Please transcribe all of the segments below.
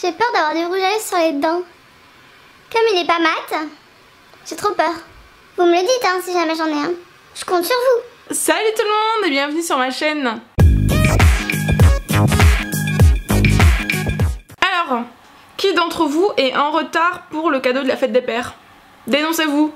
J'ai peur d'avoir du rouge à lèvres sur les dents. Comme il est pas mat, j'ai trop peur. Vous me le dites hein, si jamais j'en ai un. Je compte sur vous. Salut tout le monde et bienvenue sur ma chaîne. Alors, qui d'entre vous est en retard pour le cadeau de la fête des pères? Dénoncez-vous.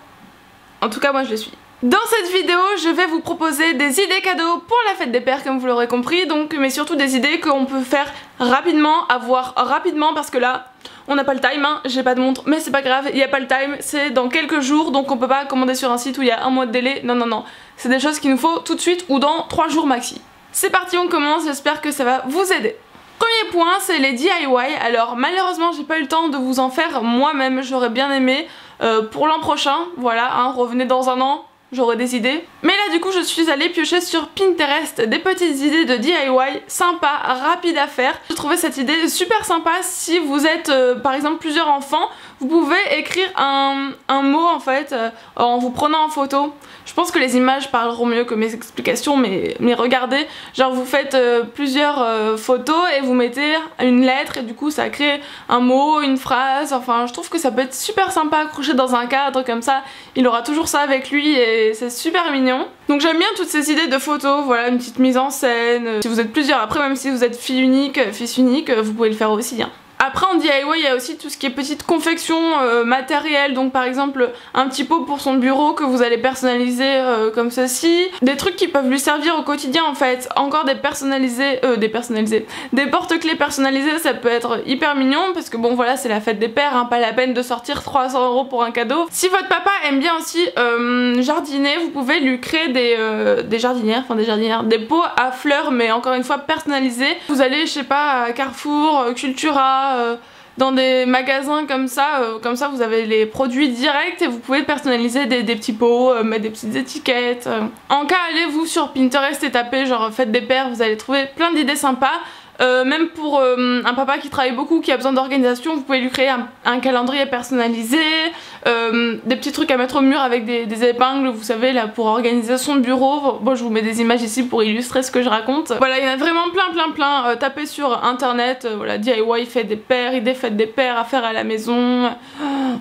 En tout cas moi je le suis. Dans cette vidéo, je vais vous proposer des idées cadeaux pour la fête des pères, comme vous l'aurez compris, donc, mais surtout des idées qu'on peut faire rapidement, avoir rapidement, parce que là, on n'a pas le time, hein, j'ai pas de montre, mais c'est pas grave, il n'y a pas le time, c'est dans quelques jours, donc on peut pas commander sur un site où il y a un mois de délai, non, non, non, c'est des choses qu'il nous faut tout de suite ou dans 3 jours maxi. C'est parti, on commence, j'espère que ça va vous aider. Premier point, c'est les DIY, alors malheureusement j'ai pas eu le temps de vous en faire moi-même, j'aurais bien aimé, pour l'an prochain, voilà, hein, revenez dans un an, j'aurai des idées. Mais là du coup je suis allée piocher sur Pinterest des petites idées de DIY sympas, rapides à faire. J'ai trouvé cette idée super sympa si vous êtes par exemple plusieurs enfants. Vous pouvez écrire un mot en fait en vous prenant en photo. Je pense que les images parleront mieux que mes explications, mais regardez, genre vous faites plusieurs photos et vous mettez une lettre et du coup ça crée un mot, une phrase, enfin je trouve que ça peut être super sympa accroché dans un cadre comme ça, il aura toujours ça avec lui et c'est super mignon. Donc j'aime bien toutes ces idées de photos, voilà, une petite mise en scène, si vous êtes plusieurs, après même si vous êtes fille unique, fils unique, vous pouvez le faire aussi hein. Après en DIY il y a aussi tout ce qui est petite confection matérielle, donc par exemple un petit pot pour son bureau que vous allez personnaliser comme ceci, des trucs qui peuvent lui servir au quotidien en fait, encore des porte-clés personnalisés, ça peut être hyper mignon parce que bon voilà c'est la fête des pères, hein, pas la peine de sortir 300 € pour un cadeau. Si votre papa aime bien aussi jardiner, vous pouvez lui créer des jardinières, des pots à fleurs mais encore une fois personnalisés. Vous allez je sais pas à Carrefour, Cultura, dans des magasins comme ça vous avez les produits directs et vous pouvez personnaliser des petits pots, mettre des petites étiquettes. En cas allez-vous sur Pinterest et tapez genre fête des pères, vous allez trouver plein d'idées sympas. Même pour un papa qui travaille beaucoup, qui a besoin d'organisation, vous pouvez lui créer un calendrier personnalisé, des petits trucs à mettre au mur avec des épingles, vous savez là pour organiser son bureau. Bon je vous mets des images ici pour illustrer ce que je raconte. Voilà il y en a vraiment plein, tapez sur internet, voilà DIY fête des pères, idées fête des pères, à faire à la maison,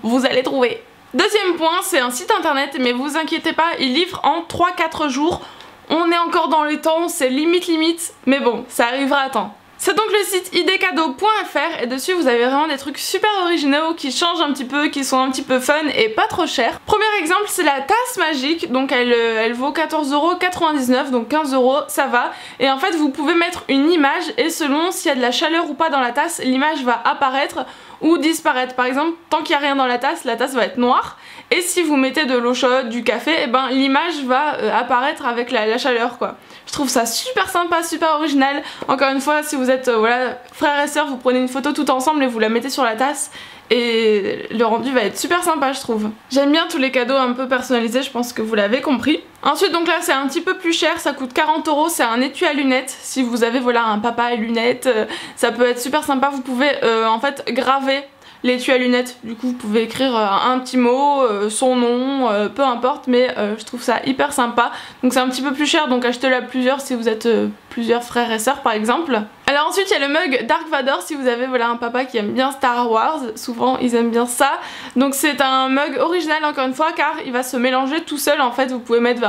vous allez trouver. Deuxième point c'est un site internet mais vous inquiétez pas, il livre en 3-4 jours. On est encore dans les temps, c'est limite, mais bon, ça arrivera à temps. C'est donc le site idécadeaux.fr et dessus vous avez vraiment des trucs super originaux qui changent un petit peu, qui sont un petit peu fun et pas trop chers. Premier exemple c'est la tasse magique, donc elle vaut 14,99 €, donc 15 € ça va. Et en fait vous pouvez mettre une image et selon s'il y a de la chaleur ou pas dans la tasse, l'image va apparaître ou disparaître. Par exemple tant qu'il n'y a rien dans la tasse va être noire. Et si vous mettez de l'eau chaude, du café, et ben l'image va apparaître avec la chaleur quoi. Je trouve ça super sympa, super original. Encore une fois si vous êtes voilà, frères et sœurs, vous prenez une photo tout ensemble et vous la mettez sur la tasse et le rendu va être super sympa je trouve. J'aime bien tous les cadeaux un peu personnalisés, je pense que vous l'avez compris. Ensuite donc là c'est un petit peu plus cher, ça coûte 40 €, c'est un étui à lunettes. Si vous avez voilà un papa à lunettes, ça peut être super sympa, vous pouvez en fait graver l'étui à lunettes, du coup vous pouvez écrire un petit mot, son nom, peu importe, mais je trouve ça hyper sympa. Donc c'est un petit peu plus cher, donc achetez-le à plusieurs si vous êtes plusieurs frères et sœurs par exemple. Alors ensuite il y a le mug Dark Vador si vous avez voilà un papa qui aime bien Star Wars, souvent ils aiment bien ça. Donc c'est un mug original encore une fois car il va se mélanger tout seul en fait, vous pouvez mettre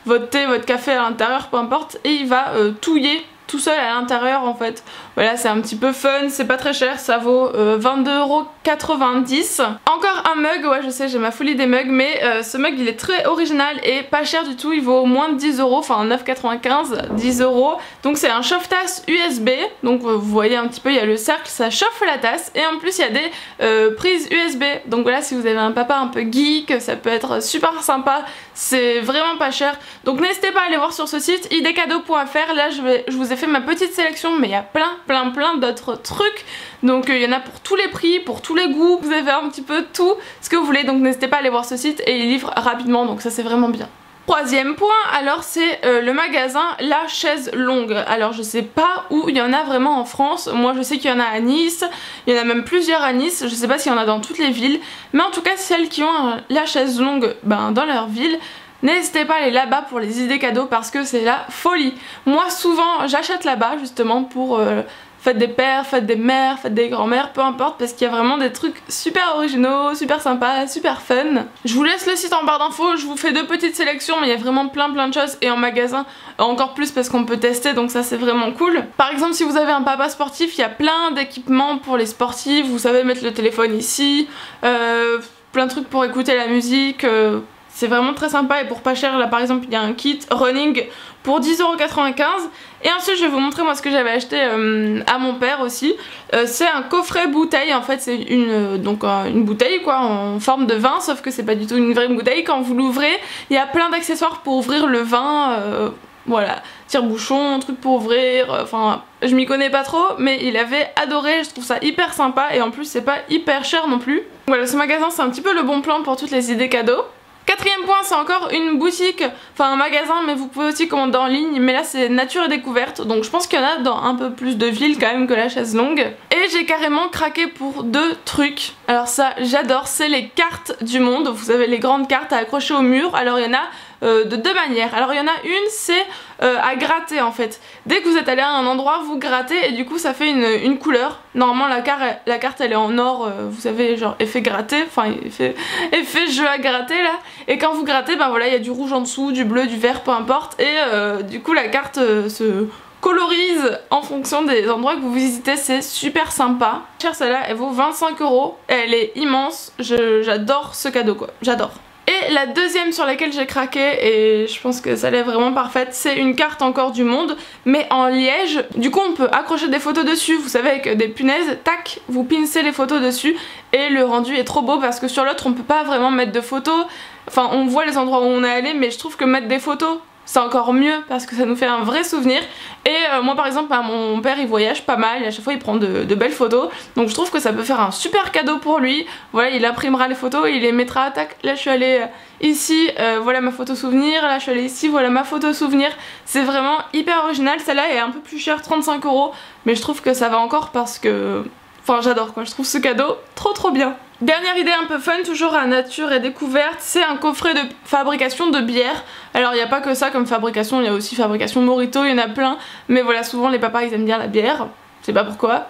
votre thé, votre café à l'intérieur, peu importe, et il va touiller tout seul à l'intérieur en fait. Voilà c'est un petit peu fun, c'est pas très cher, ça vaut 22,90 €. Encore un mug, ouais je sais j'ai ma folie des mugs, mais ce mug il est très original et pas cher du tout, il vaut moins de 10 €, enfin 9,95 €, 10 €. Donc c'est un chauffe-tasse USB, donc vous voyez un petit peu il y a le cercle, ça chauffe la tasse et en plus il y a des prises USB. Donc voilà si vous avez un papa un peu geek, ça peut être super sympa, c'est vraiment pas cher. Donc n'hésitez pas à aller voir sur ce site idécadeaux.fr, là je vous ai fait ma petite sélection mais il y a plein d'autres trucs, donc il y en a pour tous les prix, pour tous les goûts, vous avez un petit peu tout ce que vous voulez, donc n'hésitez pas à aller voir ce site et il livre rapidement, donc ça c'est vraiment bien. Troisième point, alors c'est le magasin La Chaise Longue. Alors je sais pas où il y en a vraiment en France, moi je sais qu'il y en a à Nice, il y en a même plusieurs à Nice, je sais pas s'il y en a dans toutes les villes, mais en tout cas celles qui ont La Chaise Longue dans leur ville, n'hésitez pas à aller là-bas pour les idées cadeaux parce que c'est la folie. Moi souvent j'achète là-bas justement pour fête des pères, fête des mères, fête des grands-mères, peu importe, parce qu'il y a vraiment des trucs super originaux, super sympas, super fun. Je vous laisse le site en barre d'infos, je vous fais 2 petites sélections, mais il y a vraiment plein de choses, et en magasin encore plus parce qu'on peut tester, donc ça c'est vraiment cool. Par exemple, si vous avez un papa sportif, il y a plein d'équipements pour les sportifs, vous savez mettre le téléphone ici, plein de trucs pour écouter la musique, c'est vraiment très sympa. Et pour pas cher, là par exemple il y a un kit running pour 10,95 €. Et ensuite je vais vous montrer moi ce que j'avais acheté à mon père aussi. C'est un coffret bouteille, en fait c'est une bouteille quoi en forme de vin, sauf que c'est pas du tout une vraie bouteille. Quand vous l'ouvrez, il y a plein d'accessoires pour ouvrir le vin, voilà, tire-bouchon, truc pour ouvrir, enfin je m'y connais pas trop, mais il avait adoré, je trouve ça hyper sympa et en plus c'est pas hyper cher non plus. Voilà, ce magasin c'est un petit peu le bon plan pour toutes les idées cadeaux. Quatrième point, c'est encore une boutique, enfin un magasin, mais vous pouvez aussi commander en ligne, mais là c'est Nature et Découverte, donc je pense qu'il y en a dans un peu plus de villes quand même que la chaise longue. Et j'ai carrément craqué pour 2 trucs, alors ça j'adore, c'est les cartes du monde, vous savez les grandes cartes à accrocher au mur, alors il y en a de 2 manières. Alors il y en a une, c'est à gratter en fait. Dès que vous êtes allé à un endroit, vous grattez et du coup ça fait une couleur. Normalement la carte elle est en or, vous savez, genre effet gratté, enfin effet jeu à gratter là. Et quand vous grattez, ben voilà, il y a du rouge en dessous, du bleu, du vert, peu importe. Et du coup la carte se colorise en fonction des endroits que vous visitez, c'est super sympa. Chère celle-là, elle vaut 25 €, elle est immense, j'adore ce cadeau quoi, j'adore. Et la deuxième sur laquelle j'ai craqué, et je pense que ça l'est vraiment parfaite, c'est une carte encore du monde, mais en liège. Du coup on peut accrocher des photos dessus, vous savez, avec des punaises, tac, vous pincez les photos dessus, et le rendu est trop beau parce que sur l'autre on peut pas vraiment mettre de photos. Enfin on voit les endroits où on est allé, mais je trouve que mettre des photos c'est encore mieux parce que ça nous fait un vrai souvenir. Et moi par exemple, mon père il voyage pas mal et à chaque fois il prend de belles photos, donc je trouve que ça peut faire un super cadeau pour lui. Voilà, il imprimera les photos, il les mettra, tac, là je suis allée ici, voilà ma photo souvenir, là je suis allée ici, voilà ma photo souvenir. C'est vraiment hyper original. Celle-là est un peu plus chère, 35 €, mais je trouve que ça va encore parce que... Enfin j'adore quoi, je trouve ce cadeau trop bien. Dernière idée un peu fun, toujours à Nature et Découverte, c'est un coffret de fabrication de bière. Alors il n'y a pas que ça comme fabrication, il y a aussi fabrication Morito, il y en a plein. Mais voilà, souvent les papas ils aiment bien la bière, je sais pas pourquoi.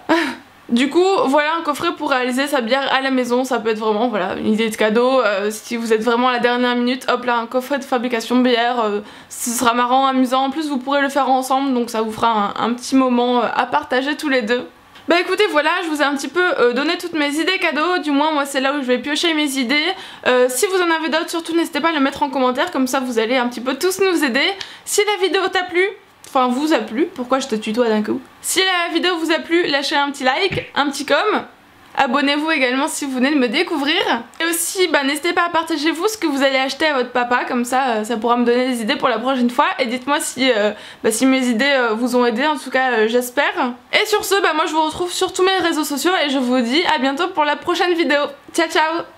Du coup voilà un coffret pour réaliser sa bière à la maison, ça peut être vraiment voilà une idée de cadeau. Si vous êtes vraiment à la dernière minute, hop là un coffret de fabrication de bière, ce sera marrant, amusant, en plus vous pourrez le faire ensemble, donc ça vous fera un petit moment à partager tous les deux. Bah écoutez voilà, je vous ai un petit peu donné toutes mes idées cadeaux, du moins moi c'est là où je vais piocher mes idées. Si vous en avez d'autres, surtout n'hésitez pas à le mettre en commentaire, comme ça vous allez un petit peu tous nous aider. Si la vidéo t'a plu, enfin vous a plu, pourquoi je te tutoie d'un coup? Si la vidéo vous a plu, lâchez un petit like, un petit com. Abonnez-vous également si vous venez de me découvrir. Et aussi, bah, n'hésitez pas à partager vous ce que vous allez acheter à votre papa, comme ça, ça pourra me donner des idées pour la prochaine fois. Et dites-moi si, si mes idées vous ont aidé, en tout cas j'espère. Et sur ce, bah, moi je vous retrouve sur tous mes réseaux sociaux et je vous dis à bientôt pour la prochaine vidéo. Ciao ciao!